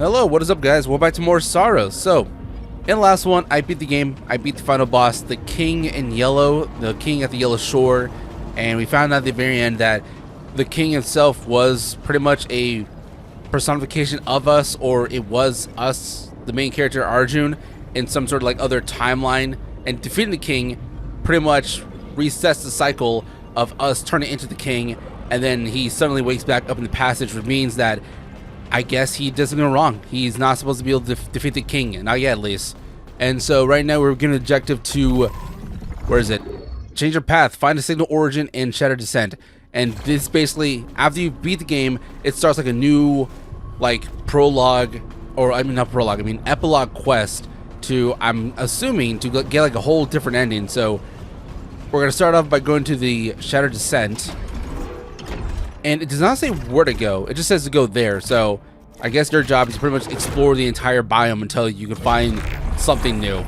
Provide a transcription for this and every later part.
Hello, what is up guys? Welcome back to more Saros. So, in the last one, I beat the game. I beat the final boss, the king in yellow, the king at the yellow shore, and we found out at the very end that the king himself was pretty much a personification of us, or it was us, the main character Arjun, in some sort of like other timeline, and defeating the king pretty much resets the cycle of us turning into the king, and then he suddenly wakes back up in the passage, which means that I guess he did something wrong. He's not supposed to be able to defeat the king, not yet at least. And so right now we're getting an objective to, where is it? Change your path, find a signal origin in Shattered Descent. And this basically, after you beat the game, it starts like a new, like, prologue, or I mean not prologue, I mean epilogue quest to, I'm assuming, to get like a whole different ending. So we're gonna start off by going to the Shattered Descent. And it does not say where to go, it just says to go there. So I guess your job is to pretty much explore the entire biome until you can find something new.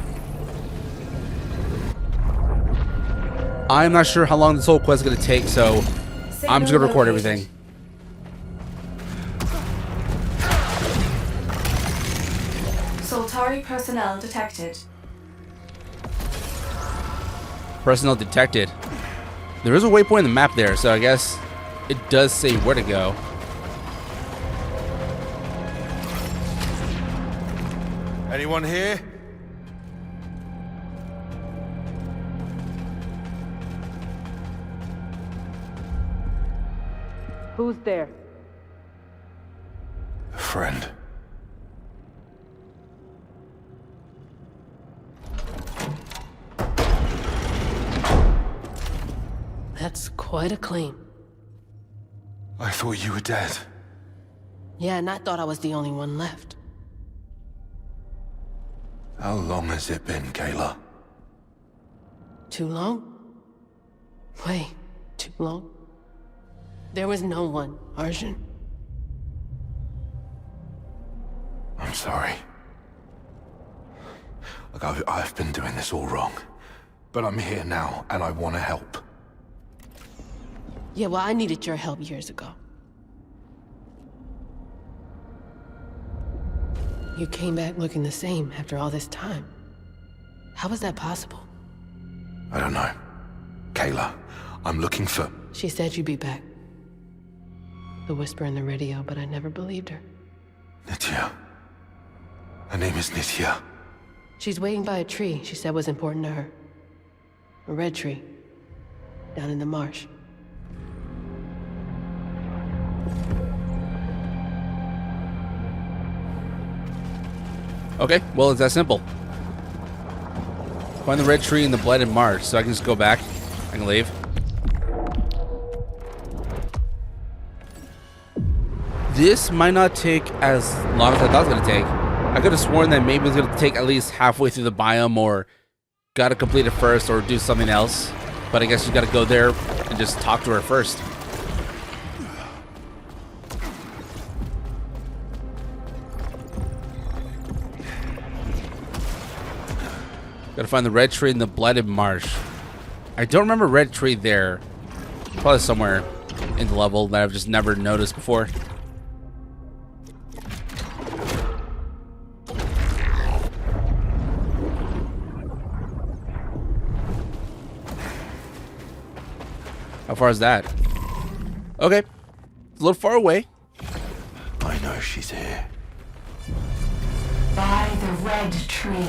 I'm not sure how long this whole quest is going to take, so I'm just going to record everything. Soltari personnel detected. Personnel detected. There is a waypoint in the map there, so I guess it does say where to go. Anyone here? Who's there? A friend. That's quite a claim. I thought you were dead. Yeah, and I thought I was the only one left. How long has it been, Kayla? Too long? Way too long. There was no one, Arjun. I'm sorry. Look, I've been doing this all wrong. But I'm here now, and I want to help. Yeah, well, I needed your help years ago. You came back looking the same after all this time. How was that possible? I don't know. Kayla, I'm looking for... She said you'd be back. The whisper in the radio, but I never believed her. Nitya. Her name is Nitya. She's waiting by a tree she said was important to her. A red tree. Down in the marsh. Okay, well, it's that simple. Find the red tree in the blighted marsh, so I can just go back. I can leave. This might not take as long as I thought it was going to take. I could have sworn that maybe it was going to take at least halfway through the biome, or got to complete it first, or do something else. But I guess you got to go there and just talk to her first. Gotta find the red tree in the blighted marsh. I don't remember red tree there. Probably somewhere in the level that I've just never noticed before. How far is that? Okay. It's a little far away. I know she's here. By the red tree.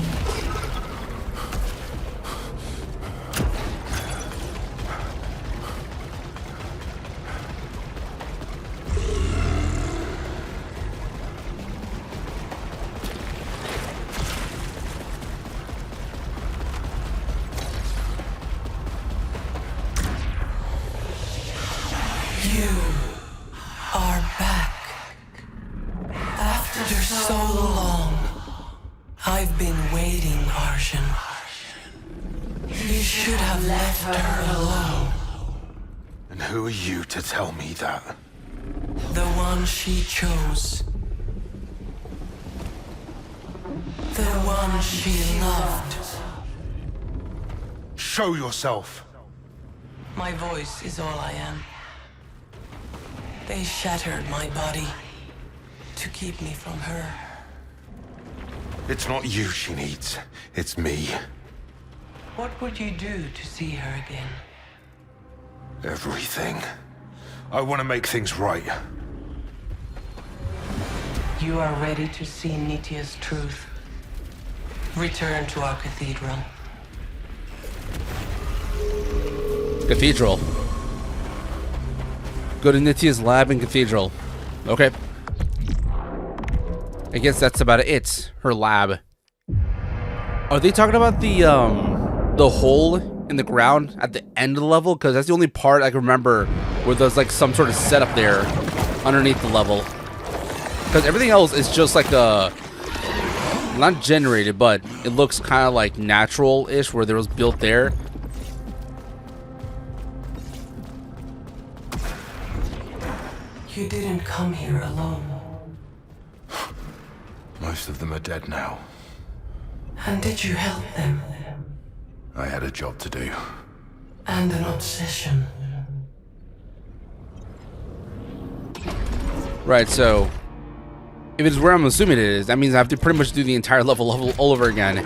You are back. After so long, I've been waiting, Arjun. You should have left her alone. And who are you to tell me that? The one she chose. The one she loved. Show yourself! My voice is all I am. They shattered my body to keep me from her. It's not you she needs. It's me. What would you do to see her again? Everything. I want to make things right. You are ready to see Nitya's truth. Return to our cathedral. Cathedral. Go to Nitya's lab and cathedral. Okay. I guess that's about it. Her lab. Are they talking about the hole in the ground at the end of the level? Because that's the only part I can remember where there's like some sort of setup there underneath the level. Because everything else is just like a... not generated, but it looks kind of like natural-ish where there was built there. You didn't come here alone. Most of them are dead now. And did you help them? I had a job to do. And an obsession. Right, so... if it's where I'm assuming it is, that means I have to pretty much do the entire level all over again.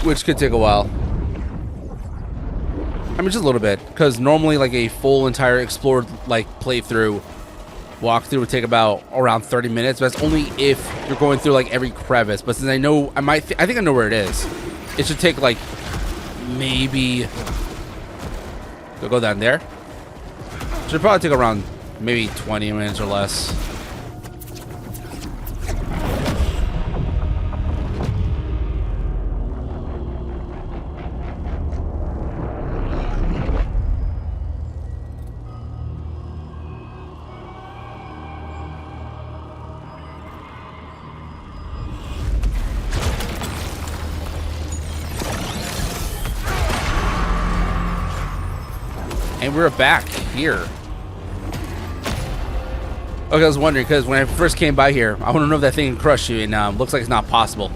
Which could take a while. I mean, just a little bit. Because normally, like, a full entire explored, like, playthrough, walkthrough would take about around 30 minutes. But that's only if you're going through, like, every crevice. But since I know, I think I know where it is. It should take, like, maybe... go down there. Should probably take around maybe 20 minutes or less. And we're back here. Okay, I was wondering, because when I first came by here, I want to know if that thing can crush you, and looks like it's not possible.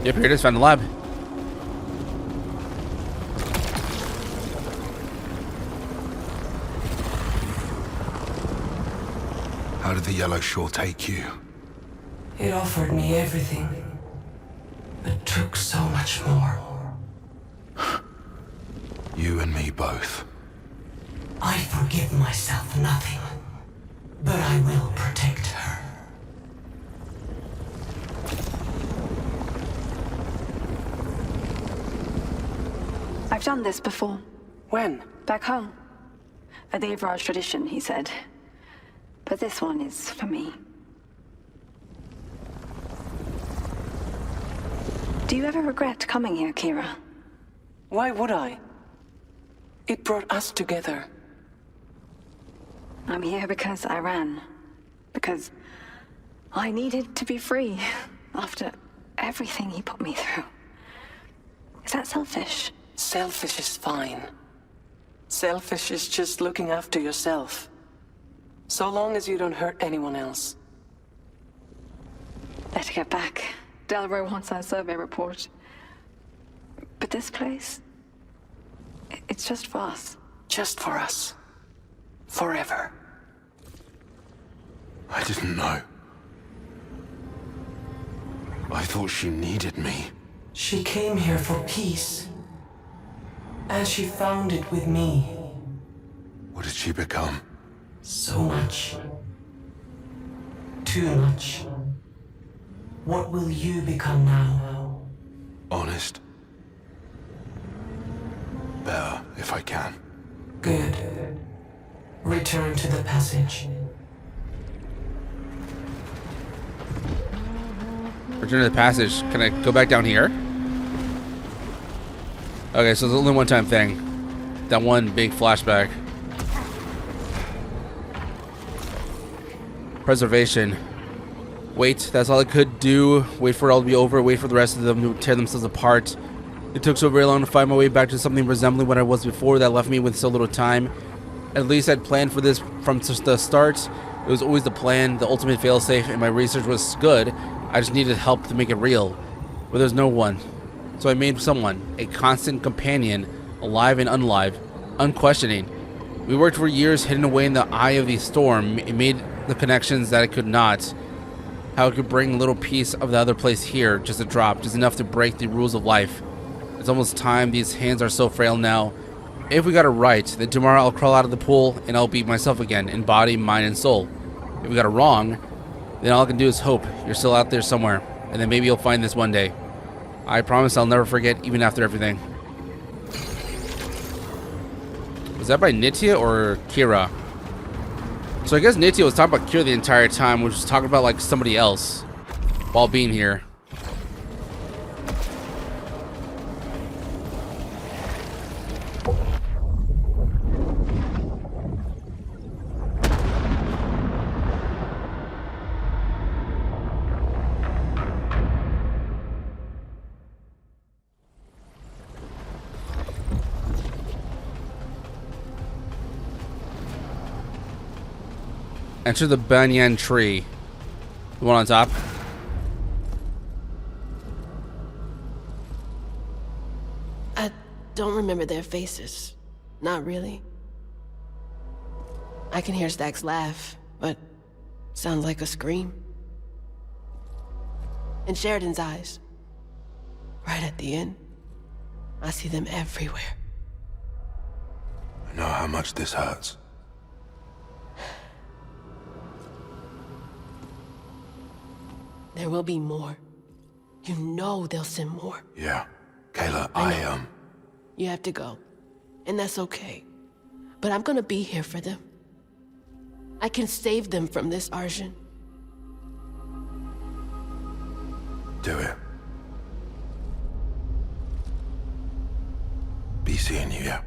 Yep, here it is, found the lab. How did the Yellow Shore take you? It offered me everything, but took so much more. You and me both. I forgive myself nothing, but I will protect her. I've done this before. When? Back home. A Devraj tradition, he said. But this one is for me. Do you ever regret coming here, Kira? Why would I? It brought us together. I'm here because I ran. Because I needed to be free after everything he put me through. Is that selfish? Selfish is fine. Selfish is just looking after yourself. So long as you don't hurt anyone else. Better get back. Delro wants our survey report. But this place... it's just for us. Just for us. Forever. I didn't know. I thought she needed me. She came here for peace. And she found it with me. What did she become? So much. Too much. What will you become now? Honest. Better, if I can. Good. Return to the passage. Return to the passage. Can I go back down here? Okay, so it's only one time thing. That one big flashback. Preservation. Wait, that's all I could do. Wait for it all to be over. Wait for the rest of them to tear themselves apart. It took so very long to find my way back to something resembling what I was before that left me with so little time. At least I'd planned for this from the start. It was always the plan, the ultimate failsafe, and my research was good. I just needed help to make it real. But there's no one. So I made someone, a constant companion, alive and unalive, unquestioning. We worked for years hidden away in the eye of the storm. It made the connections that it could not. How it could bring a little piece of the other place here, just a drop, just enough to break the rules of life. It's almost time. These hands are so frail now. If we got it right, then tomorrow I'll crawl out of the pool and I'll be myself again, in body, mind, and soul. If we got it wrong, then all I can do is hope you're still out there somewhere, and then maybe you'll find this one day. I promise I'll never forget, even after everything. Was that by Nitya or Kira? So I guess Nitya was talking about Kira the entire time, which was talking about like somebody else while being here. Enter the banyan tree. The one on top. I don't remember their faces. Not really. I can hear Stack's laugh, but sounds like a scream. And Sheridan's eyes. Right at the end. I see them everywhere. I know how much this hurts. There will be more. You know they'll send more. Yeah. Kayla, You have to go. And that's okay. But I'm gonna be here for them. I can save them from this, Arjun. Do it. Be seeing you, yeah.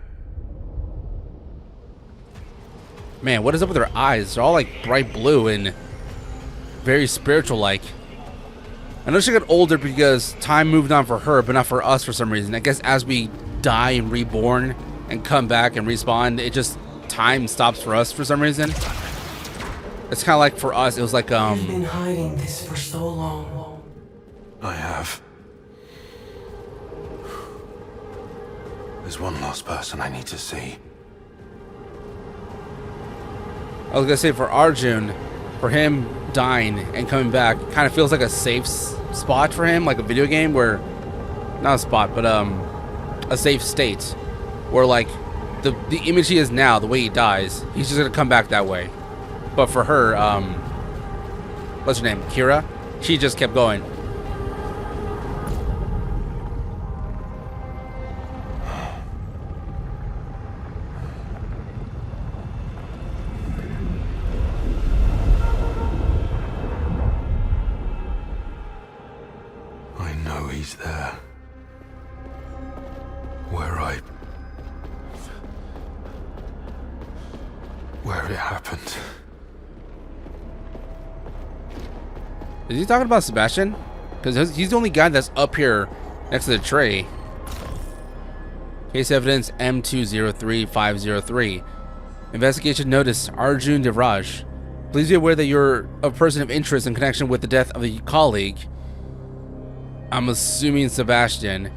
Man, what is up with their eyes? They're all like bright blue and very spiritual-like. I know she got older because time moved on for her, but not for us for some reason. I guess as we die and reborn and come back and respawn, it just, time stops for us for some reason. It's kind of like for us, it was like, You've been hiding this for so long. I have. There's one last person I need to see. I was gonna say for Arjun, for him dying and coming back, kind of feels like a safe spot for him, like a video game where, not a spot, but a safe state, where like the image he is now, the way he dies, he's just gonna come back that way. But for her, what's her name, Kira? She just kept going. He's there. Where it happened. Is he talking about Sebastian? Because he's the only guy that's up here next to the tray. Case evidence M203503. Investigation notice Arjun Devraj. Please be aware that you're a person of interest in connection with the death of a colleague. I'm assuming Sebastian.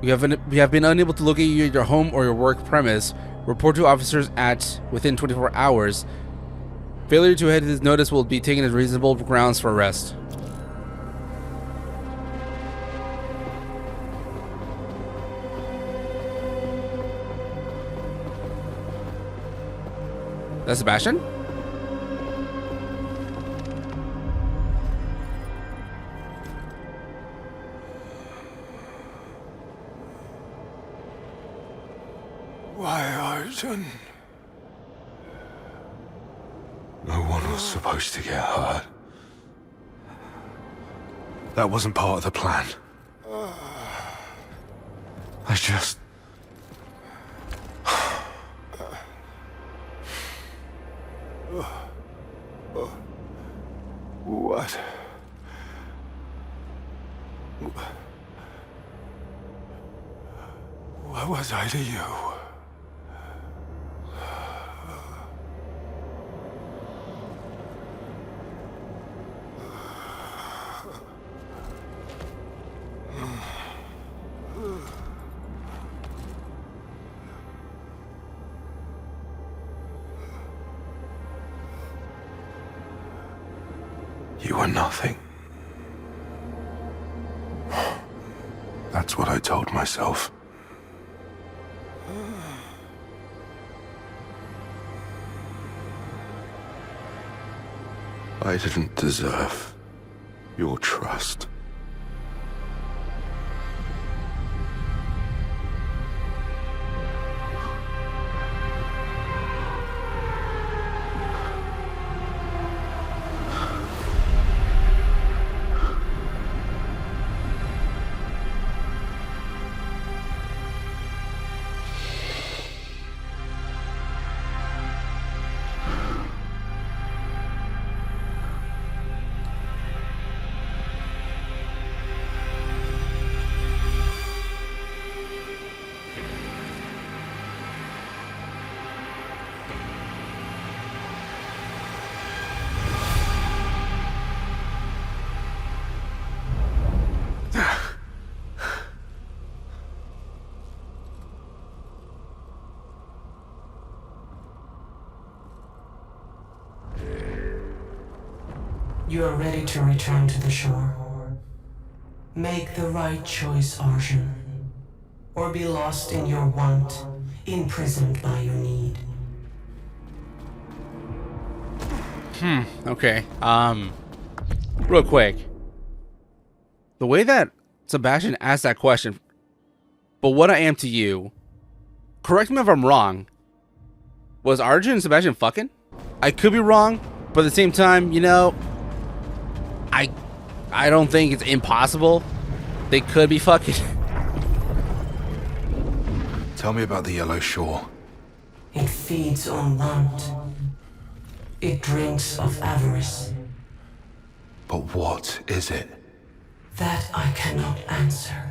We have been unable to locate you at your home or your work premise. Report to officers within 24 hours. Failure to heed this notice will be taken as reasonable grounds for arrest. That's Sebastian? Why, Arjun? No one was supposed to get hurt. That wasn't part of the plan. I just... What? What was I to you? You were nothing. That's what I told myself. I didn't deserve your trust. You are ready to return to the shore. Make the right choice, Arjun. Or be lost in your want, imprisoned by your need. Okay. Real quick. The way that Sebastian asked that question, but what I am to you, correct me if I'm wrong, was Arjun and Sebastian fucking? I could be wrong, but at the same time, you know, I don't think it's impossible. They could be fucking. Tell me about the Yellow Shore. It feeds on want. It drinks of avarice. But what is it? That I cannot answer.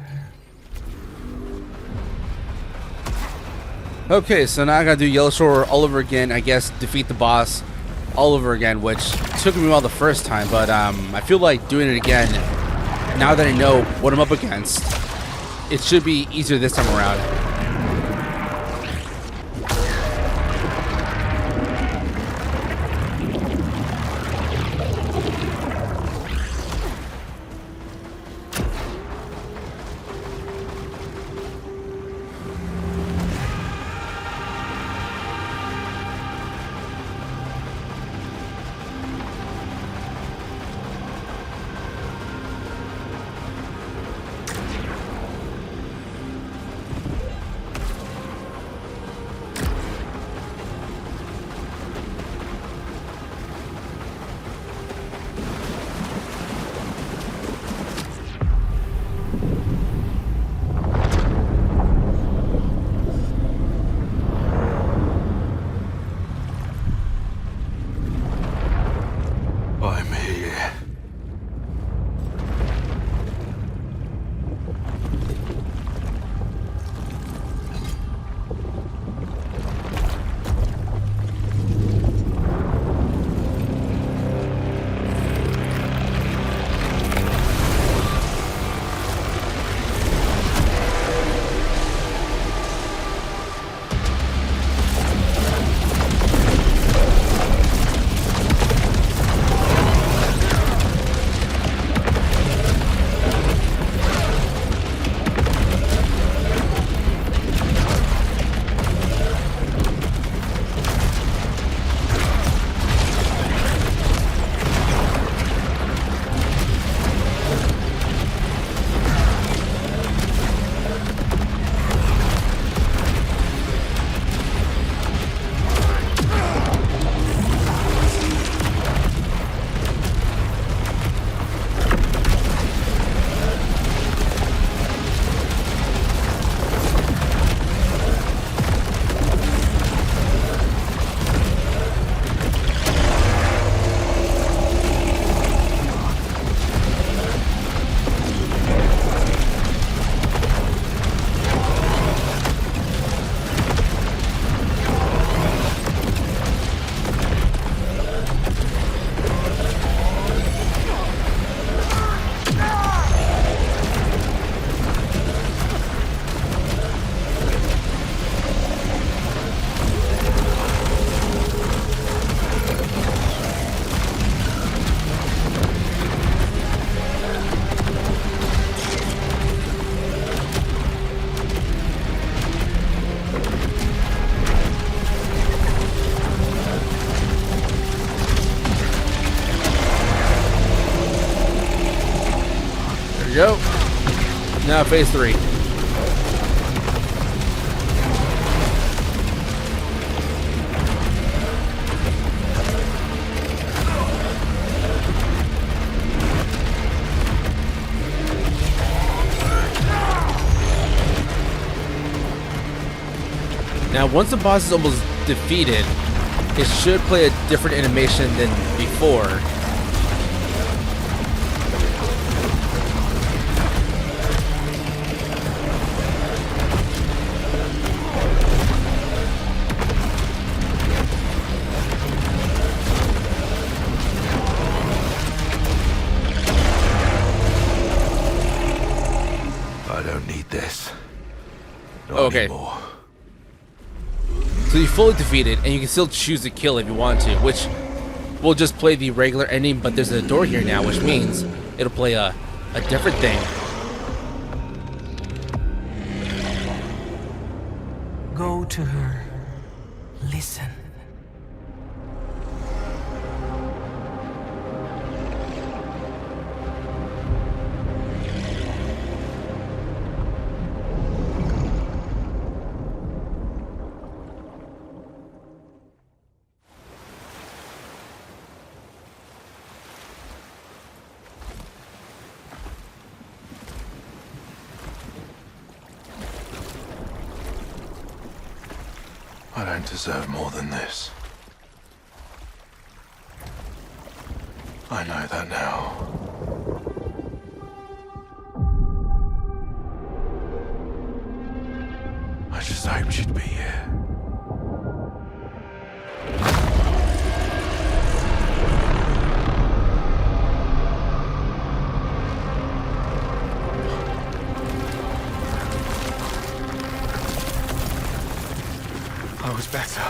Okay, so now I gotta do Yellow Shore all over again. I guess defeat the boss all over again, which took me a while the first time, but I feel like doing it again, now that I know what I'm up against, it should be easier this time around. phase 3. Now, once the boss is almost defeated, it should play a different animation than before. I don't need this. Not Okay. anymore. So you fully defeated, and you can still choose to kill if you want to, which will just play the regular ending, but there's a door here now, which means it'll play a different thing. Go to her. Listen. I don't deserve more than this. I know that now. I just hoped you'd be here. I was better.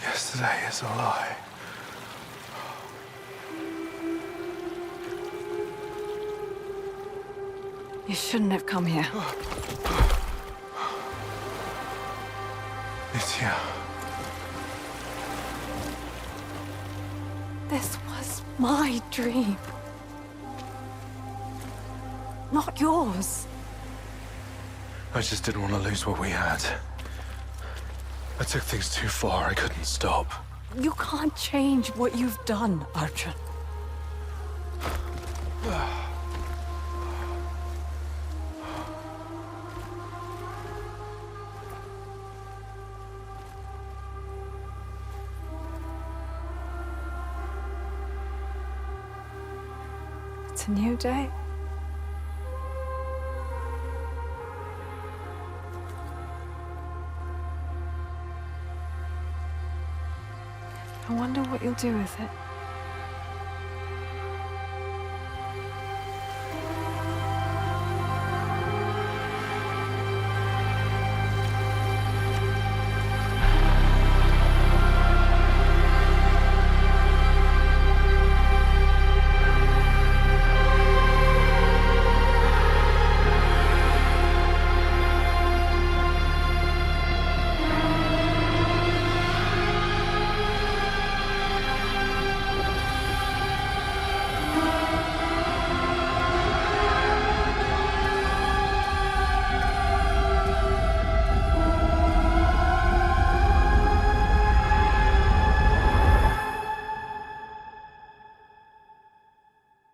Yesterday is a lie. You shouldn't have come here. It's here. This was my dream. Not yours. I just didn't want to lose what we had. I took things too far. I couldn't stop. You can't change what you've done, Arjun. It's a new day. I wonder what you'll do with it.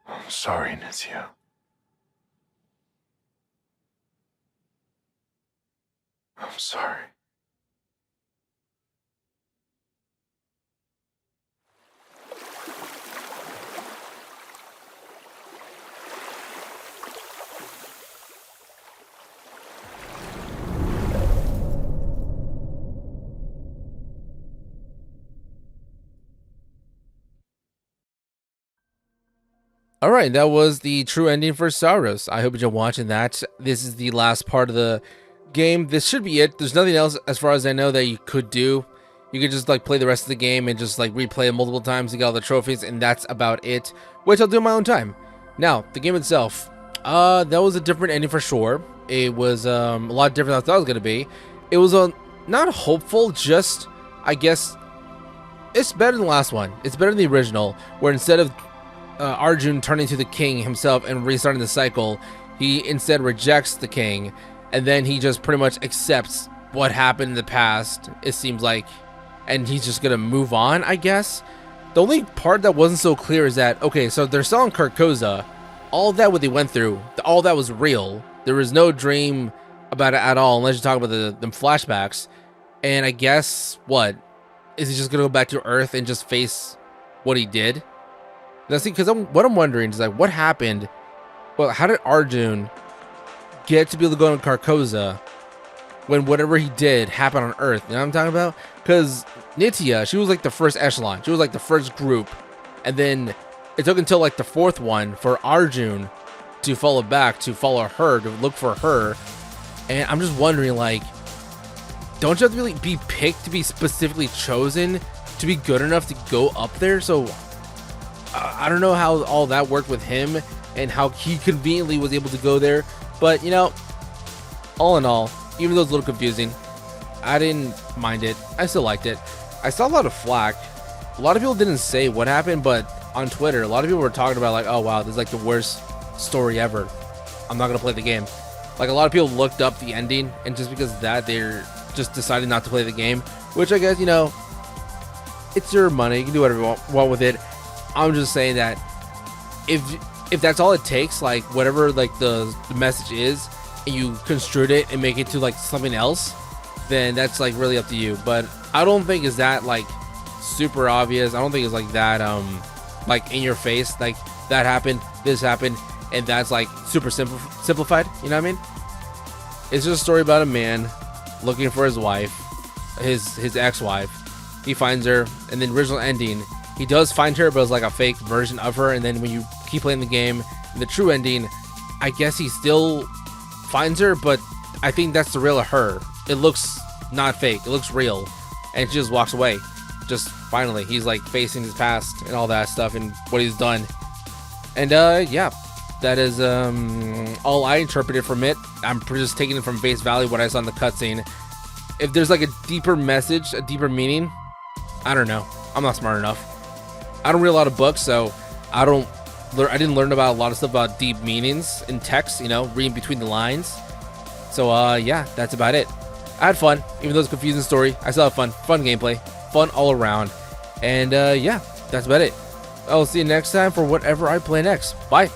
I'm sorry, Nizio. I'm sorry. All right, that was the true ending for Saros. I hope you're watching that. This is the last part of the game. This should be it. There's nothing else as far as I know that you could do. You could just like play the rest of the game and just like replay it multiple times to get all the trophies, and that's about it, which I'll do in my own time. Now, the game itself, that was a different ending for sure. It was a lot different than I thought it was going to be. It was not hopeful, just, I guess, it's better than the last one. It's better than the original, where instead of Arjun turning to the king himself and restarting the cycle, he instead rejects the king, and then he just pretty much accepts what happened in the past, it seems like, and he's just gonna move on, I guess. The only part that wasn't so clear is that, okay, so they're still on Carcosa. All that what they went through, all that was real. There was no dream about it at all, unless you talk about the flashbacks. And I guess, what? Is he just gonna go back to Earth and just face what he did? That's because what I'm wondering is like, what happened? Well, how did Arjun get to be able to go to Carcosa when whatever he did happened on Earth? You know what I'm talking about? Because Nitya, she was like the first echelon. She was like the first group. And then it took until like the fourth one for Arjun to follow back, to follow her, to look for her. And I'm just wondering, like, don't you have to really be picked to be specifically chosen to be good enough to go up there? So I don't know how all that worked with him and how he conveniently was able to go there. But, you know, all in all, even though it's a little confusing, I didn't mind it. I still liked it. I saw a lot of flack. A lot of people didn't say what happened, but on Twitter, a lot of people were talking about like, oh wow, this is like the worst story ever. I'm not gonna play the game. Like, a lot of people looked up the ending, and just because of that, they're just decided not to play the game. Which I guess, you know, it's your money. You can do whatever you want with it. I'm just saying that if that's all it takes, like whatever like the message is, and you construe it and make it to like something else, then that's like really up to you. But I don't think it's that like super obvious. I don't think it's like that like in your face, like that happened, this happened, and that's like super simplified. You know what I mean? It's just a story about a man looking for his wife, his ex-wife. He finds her, and then original ending, he does find her, but it's like a fake version of her. And then when you keep playing the game, the true ending, I guess he still finds her, but I think that's the real of her. It looks not fake, it looks real, and she just walks away. Just finally, he's like facing his past and all that stuff and what he's done. And yeah, that is all I interpreted from it. I'm just taking it from face value, what I saw in the cutscene. If there's like a deeper message, a deeper meaning, I don't know. I'm not smart enough. I don't read a lot of books, so I didn't learn about a lot of stuff about deep meanings in text, you know, reading between the lines. So yeah, that's about it. I had fun, even though it's a confusing story. I still had fun gameplay, fun all around. And yeah, that's about it. I'll see you next time for whatever I play next. Bye.